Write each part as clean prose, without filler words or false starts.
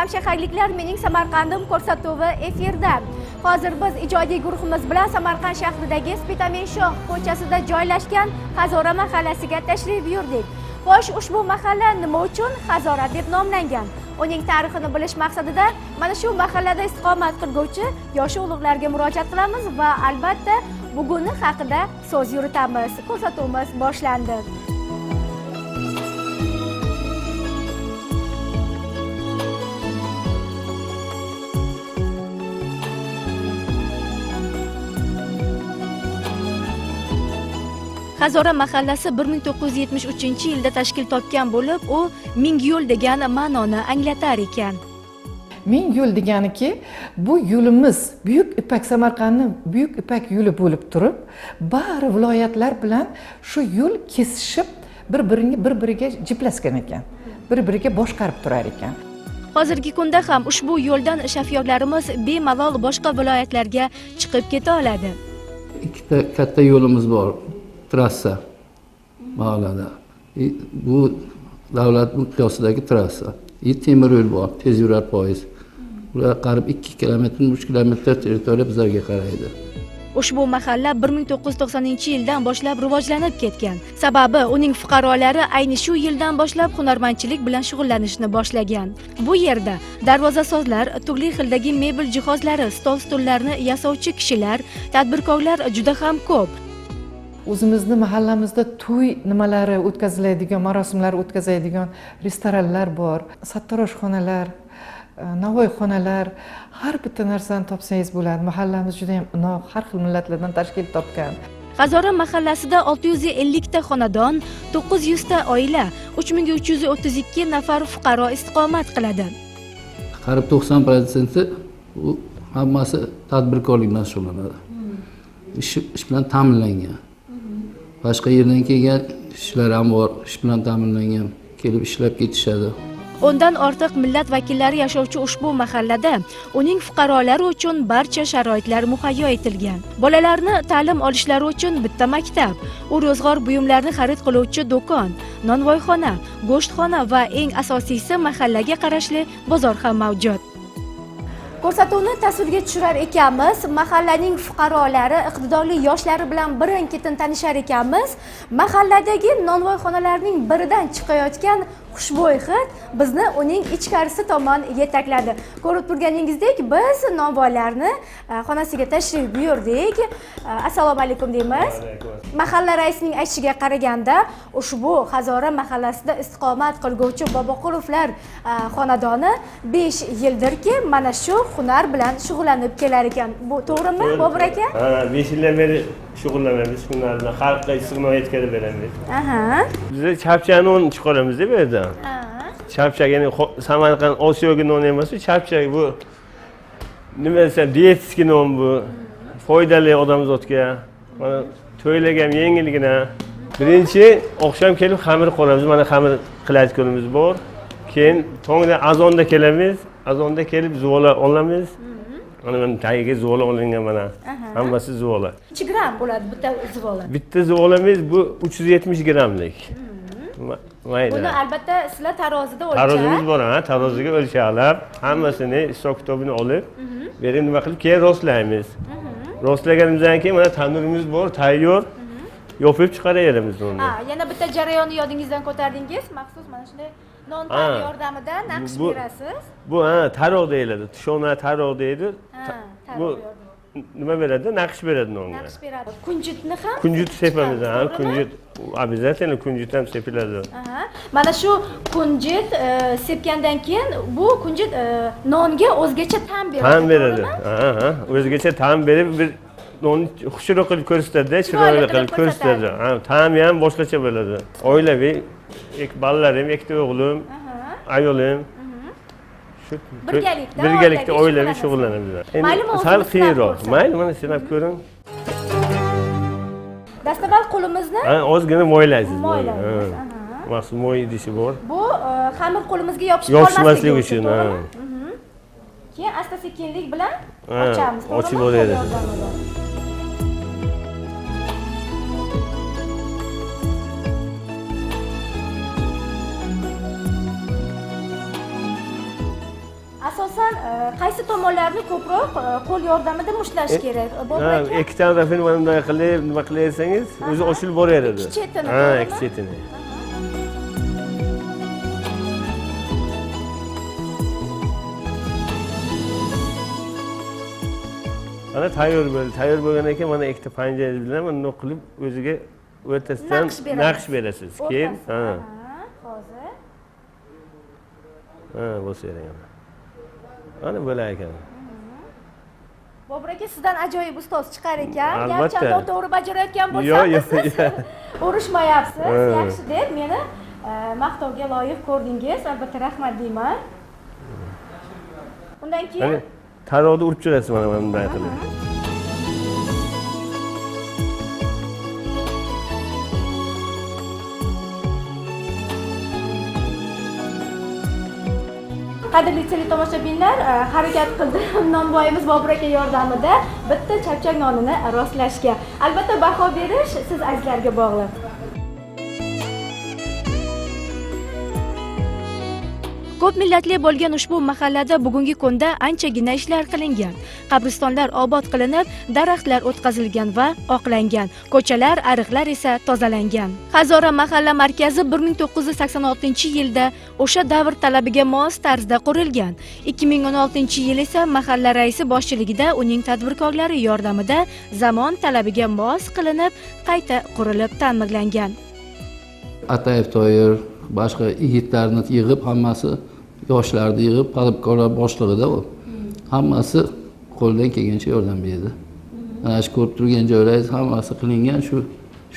Hamshaharliklar, mening Samarqandim ko'rsatuvi efirda. Hozir biz ijodiy guruhimiz bilan Samarqand shahridagi Spitamin-Shoh ko'chasida joylashgan Hazora mahallasiga tashrif buyurdik. Xo'sh, ushbu mahalla nima uchun Hazora deb nomlangan? Uning tarixini bilish maqsadida mana shu mahallada istiqomat qilguvchi yosh ulug'larga murojaat qilamiz va albatta buguni haqida so'z yuritamiz. Ko'rsatuvimiz boshlandi. Hazora mahallasi 1973-yilda tashkil topgan bo'lib, u ming yo'l degan ma'noni anglatar ekan. Ming yo'l deganiki, bu yo'limiz Buyuk Ipak Samarqandning Buyuk Ipak yo'li bo'lib turib, bari viloyatlar bilan shu yo'l kesishib, bir-biriga jiplashgan ekan. Bir-biriga boshqarib turar ekan. Hozirgi kunda ham ushbu yo'ldan shofyorlarimiz bemalol boshqa viloyatlarga chiqib keta oladi. Ikkita katta yo'limiz bor. Trassa mahallada. Bu davlat miqyosidagi trassa. Temir yo'l bor, tez yurar poyezd. Ular qariyb 2 kilometr, 3 kilometr territoriya bizlarga qaraydi. Ushbu mahalla 1990-yildan boshlab rivojlanib ketgan. Sababi uning fuqarolari ayni shu yildan boshlab hunarmandchilik bilan shug'ullanishni boshlagan. Bu yerda darvozasozlar, turli xildagi mebel jihozlari, stol-stullarni yasovchi kishilar, tadbirkorlar juda ham ko'p. O'zimizni mahallamizda to'y nimalari o'tkaziladigan, marosimlar o'tkazadigan restoranlar bor, sartaroshxonalar, navoiyxonalar, har bitta narsani topsangiz bo'ladi. Mahallamiz juda ham inoq, har xil millatlardan tashkil topgan. Hazora mahallasida 650 ta xonadon, 900 ta oila, 3332 nafar fuqaro istiqomat qiladi. Qariyb 90% u hammasi tadbirkorlik bilan shug'ullanadi. Ish bilan ta'minlangan. Boshqa yerdan kelgan ishlar ham bor, ish bilan ta'minlangan, kelib ishlab ketishadi. O'ndan ortiq millat vakillari yashovchi ushbu mahallada uning fuqarolari uchun barcha sharoitlar muhayyo etilgan. Bolalarni ta'lim olishlari uchun bitta maktab, u ro'zg'or buyumlarini xarid qiluvchi do'kon, nonvoyxona, go'shtxona va eng asosiysi mahallaga qarashli bozor ham mavjud. Ko'rsatuvni tasvirga tushirar ekanmiz, mahallaning fuqarolari, iqtidorli yoshlari bilan birin-ketin tanishar ekanmiz. Mahalladagi nonvoyxonalarning biridan chiqayotgan xushbo'y hid bizni uning ichkarisi tomon yetakladi. Ko'rib turganingizdek, biz nonvoylarni xonasiga tashrif buyurdik. Assalomu alaykum deymiz. Mahalla raisining aytishiga qaraganda, ushbu Hazora mahallasida istiqomat qilguvchi Boboqulovlar xonadoni 5 yildirki, mana shu hunar bilan shug'ullanib kelar ekan. Bu to'g'rimi, Bobur aka? Ha, 5 yildan beri shug'ullanamiz hunar bilan, xalqqa istiqbolga yetkazib beramiz. Aha. Biz chapchani un chiqaramiz deb bu yerdan. Chapchak, ya'ni Samarqand Osiyoga non emas, chapchak bu nima desam, dietetskiy non bu. Foydali odamzodga. Mana to'ylarga ham yengilgina. Birinchi oqshom kelib xamir qilamiz. Mana xamir qiladiganimiz bor. Keyin tongda azonda kelamiz. Azonda kelib zuvola olamiz. Mana tagiga zuvola olingan mana. Hammasi zuvola. Necha gram bo'ladi bitta zuvola? Bitta zuvolamiz bu 370 gramlik. Mayda. Buni albatta sizlar tarozida o'lchab. Tarozimiz bor, ha, taroziga o'lchalab, hammasini hisob kitobini olib, berib nima qilib keyin rostlaymiz. Rostlaganimizdan keyin mana tandirimiz bor, tayyor. Yopib chiqaraveramiz uni. Ha, yana bitta jarayonni yodingizdan ko'tardingiz, maxsus mana shunday non tari yordamida naqsh berasiz. Bu ha, taroq deyiladi. Tushona taroq deydi. Bu nima beradi? Naqsh beradi nonga. Naqsh beradi. Kunjutni ham? Kunjut sepamiz, ha, kunjut. Обязательно kunjut ham sepiladi. Aha. Mana shu kunjut sepgandan keyin bu kunjut nonga o'zgacha ta'm beradi. Ta'm beradi. Ha, o'zgacha ta'm berib bir nonni xushroq qilib ko'rsatadi, chiroyli qilib ko'rsatadi. Ha, ta'mi ham boshqacha bo'ladi. Oilaviy, bolalarim, ikkita o'g'lim, ayolim. Birgalikda oilaviy shug'ullanamiz. Sal qiyinroq. Mayli, mana sinab ko'ring. Dastavval qo'limizni ozgina moylaysiz. Moylaysiz. Maxsus moy idishi bor. Bu xamir qo'limizga yopishmasligi uchun. Keyin asta-sekinlik bilan ochamiz. Ochib bo'ladi. asosan qaysi tomonlarni ko'proq qo'l yordamida mushtlash kerak? Bobur aka? Ikki tarafini mana bunday qilib, nima qilaversangiz, o'zi ochilib boraveradi. Ikki chetini. Ha, ikki chetini. Mana tayyor bo'ldi. Tayyor bo'lgandan keyin mana ikkita panjangiz bilan bunday qilib o'ziga o'rtasidan naqsh berasiz. Keyin, ha. Hozir. Ha, bo'lsa kerak. Mana bo'lar ekan. Bobur aka sizdan ajoyib ustoz chiqar ekan. Albatta. Garchi to'g'ri bajarayotgan bo'lsangiz, siz urushmayapsiz. Ha. Yaxshi deb meni maqtovga loyiq ko'rdingiz. Albatta rahmat deyman. Undan keyin tarovni urib chiqasiz mana bunday qilib. Qadrli teletomoshabinlar, harakat qildim nonvoyimiz Bobur aka yordamida bitta chapchak nonini rostlashga. Albatta baho berish siz azizlarga bog'liq. Ko'p millatli bo'lgan ushbu mahallada bugungi kunda anchagina ishlar qilingan. Qabristonlar obod qilinib, daraxtlar o'tqazilgan va oqlangan. Ko'chalar, ariqlar esa tozalangan. Hazora mahalla markazi 1986-yilda o'sha davr talabiga mos tarzda qurilgan. 2016-yil esa mahalla raisi boshchiligida uning tadbirkorlari yordamida zamon talabiga mos qilinib, qayta qurilib ta'mirlangan. Atayev Toyir boshqa yigitlarni yig'ib, hammasi yoshlarni yig'ib, tadbirkorlar boshlig'ida u. Hammasi qo'ldan kelgancha yordam berdi. Mana shu ko'rib turgan joylaringiz hammasi qilingan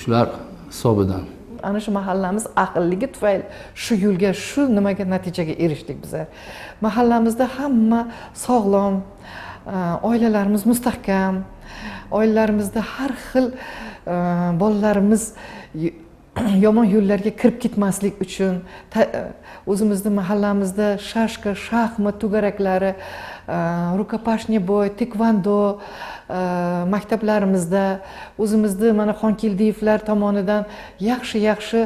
shular hisobidan. Ana shu mahallamiz aqlligi tufayli shu yo'lga, shu nimaga natijaga erishdik bizlar. Mahallamizda hamma sog'lom, oilalarimiz mustahkam, oilalarimizda har xil bolalarimiz yomon yo'llarga kirib ketmaslik uchun o'zimizni mahallamizda shashka, shaxmat to'garaklari, rukopashniy bo'y, tekvando maktablarimizda, o'zimizni mana Xonkeldiyevlar tomonidan yaxshi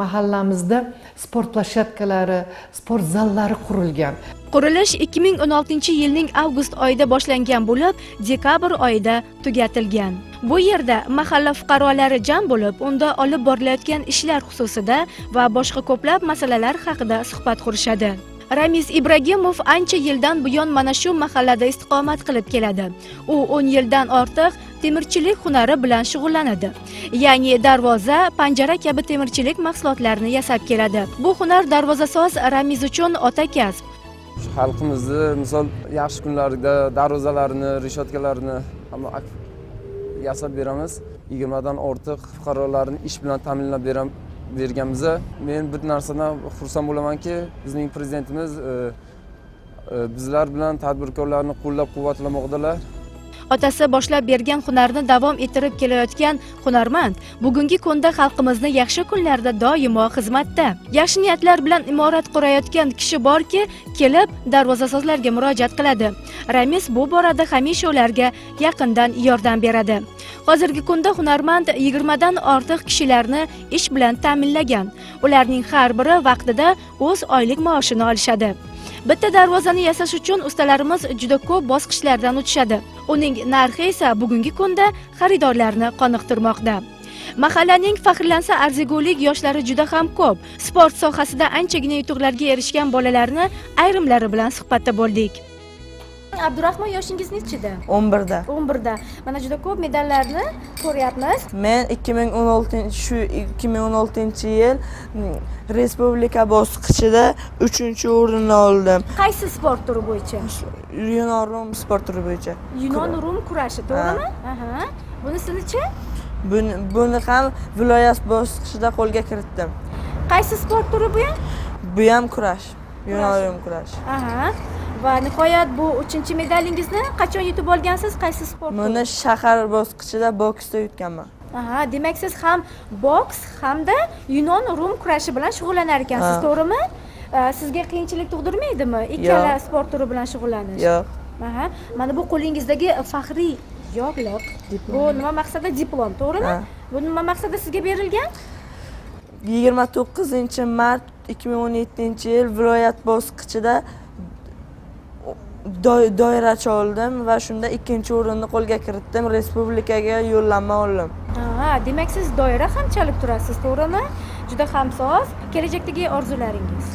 mahallamizda sport plashatkalari, sport zallari qurilgan. Qurilish 2016-yilning avgust oyida boshlangan bo'lib, dekabr oyida tugatilgan. Bu yerda mahalla fuqarolari jam bo'lib, unda olib borilayotgan ishlar xususida va boshqa ko'plab masalalar haqida suhbat qurishadi. Ramiz Ibragimov ancha yildan buyon mana shu mahallada istiqomat qilib keladi. U 10 yildan ortiq temirchilik hunari bilan shug'ullanadi. Ya'ni darvoza, panjara kabi temirchilik mahsulotlarini yasab keladi. Bu hunar darvozasoz Ramiz uchun ota kasb. Xalqimizni misol yaxshi kunlarida darvozalarni, rishotkalarni hamma yasab beramiz. 20 dan ortiq fuqarolarni ish bilan ta'minlab berganmiz. Men bir narsadan xursand bo'lamanki, bizning prezidentimiz bizlar bilan tadbirkorlarni qo'llab-quvvatlamoqdalar. Otasi boshlab bergan hunarni davom ettirib kelayotgan hunarmand bugungi kunda xalqimizni yaxshi kunlarda doimo xizmatda. Yaxshi niyatlar bilan imorat qurayotgan kishi borki, kelib darvozasozlarga murojaat qiladi. Ramiz bu borada hamisha ularga yaqindan yordam beradi. Hozirgi kunda hunarmand 20 dan ortiq kishilarni ish bilan ta'minlagan. Ularning har biri vaqtida o'z oylik maoshini olishadi. Bitta darvozani yasash uchun ustalarimiz juda ko'p bosqichlardan o'tishadi. Uning narxi esa bugungi kunda xaridorlarni qoniqtirmoqda. Mahallaning faxrlansa arzigulik yoshlari juda ham ko'p. Sport sohasida anchagina yutuqlarga erishgan bolalarni ayrimlari bilan suhbatda bo'ldik. Abdurahmon, yoshingiz nechida? 11da. 11da. Mana juda ko'p medallarni ko'ryapmiz. Men 2016-yil respublika bosqichida 3-o'rinni oldim. Qaysi sport turi bo'yicha? Yunon-rum sport turi bo'yicha. Yunon-rum kurashi, to'g'rimi? Aha. Bunisini-chi? Buni ham viloyat bosqichida qo'lga kiritdim. Qaysi sport turi bu ham? Bu ham kurash. Yunon-rum kurash. Aha. Va nihoyat bu 3-medalingizni qachon yutib olgansiz? Qaysi sport? Buni shahar bosqichida boksda yutganman. Aha, demak siz ham boks hamda Yunon-rum kurashi bilan shug'ullanar ekansiz, to'g'rimi? Sizga qiyinchilik tug'dirmaydimi ikkala sport turi bilan shug'ullanish? Yo'q. Aha. Mana bu qo'lingizdagi faxriy yorliq. Bu nima maqsadda diplom, to'g'rimi? Bu nima maqsadda sizga berilgan? 29-mart 2017-yil viloyat bosqichida doirachi oldim va shunda 2-o'rinni qo'lga kiritdim, respublikaga yo'llanma oldim. Demak siz doira ham chalib turasiz, to'g'rimi? Juda ham soz. Kelajakdagi orzularingiz?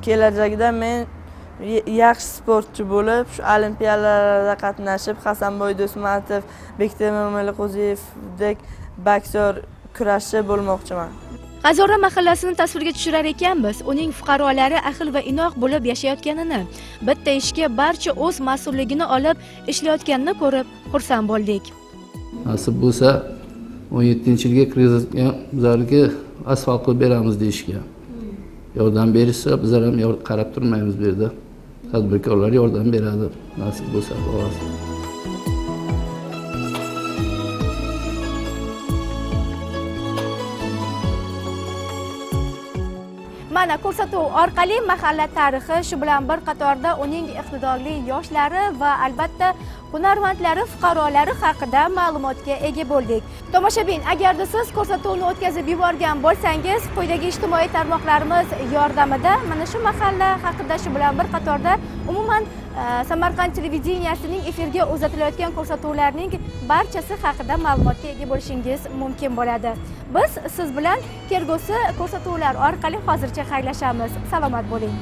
Kelajakda men yaxshi sportchi bo'lib, shu olimpiadalarda qatnashib, Hasanboy Do'smatov, Bektemir Meliqo'ziyevdek boksyor kurashchi bo'lmoqchiman. G'azora mahallasini tasvirga tushirar ekanmiz. Uning fuqarolari ahil va inoq bo'lib yashayotganini, bitta ishga barcha o'z mas'ulligini olib ishlayotganini ko'rib xursand bo'ldik. Nasib bo'lsa 17-yilga kirgizgan bizlarga asfalt qilib beramiz deyishgan. Yordam berishsa bizlar ham qarab turmaymiz bu yerda. Tadbirkorlar yordam beradi. Nasib bo'lsa xolos. Mana ko'rsatuv orqali mahalla tarixi, shu bilan bir qatorda uning iqtidorli yoshlari va albatta hunarmandlari, fuqarolari haqida ma'lumotga ega bo'ldik. Tomoshabin, agarda siz ko'rsatuvni o'tkazib yuborgan bo'lsangiz, quyidagi ijtimoiy tarmoqlarimiz yordamida mana shu mahalla haqida, shu bilan bir qatorda umuman Samarqand televideniyasining efirga uzatilayotgan ko'rsatuvlarning barchasi haqida ma'lumotga ega bo'lishingiz mumkin bo'ladi. Biz siz bilan kelgusi ko'rsatuvlar orqali hozircha xayrlashamiz. Salomat bo'ling.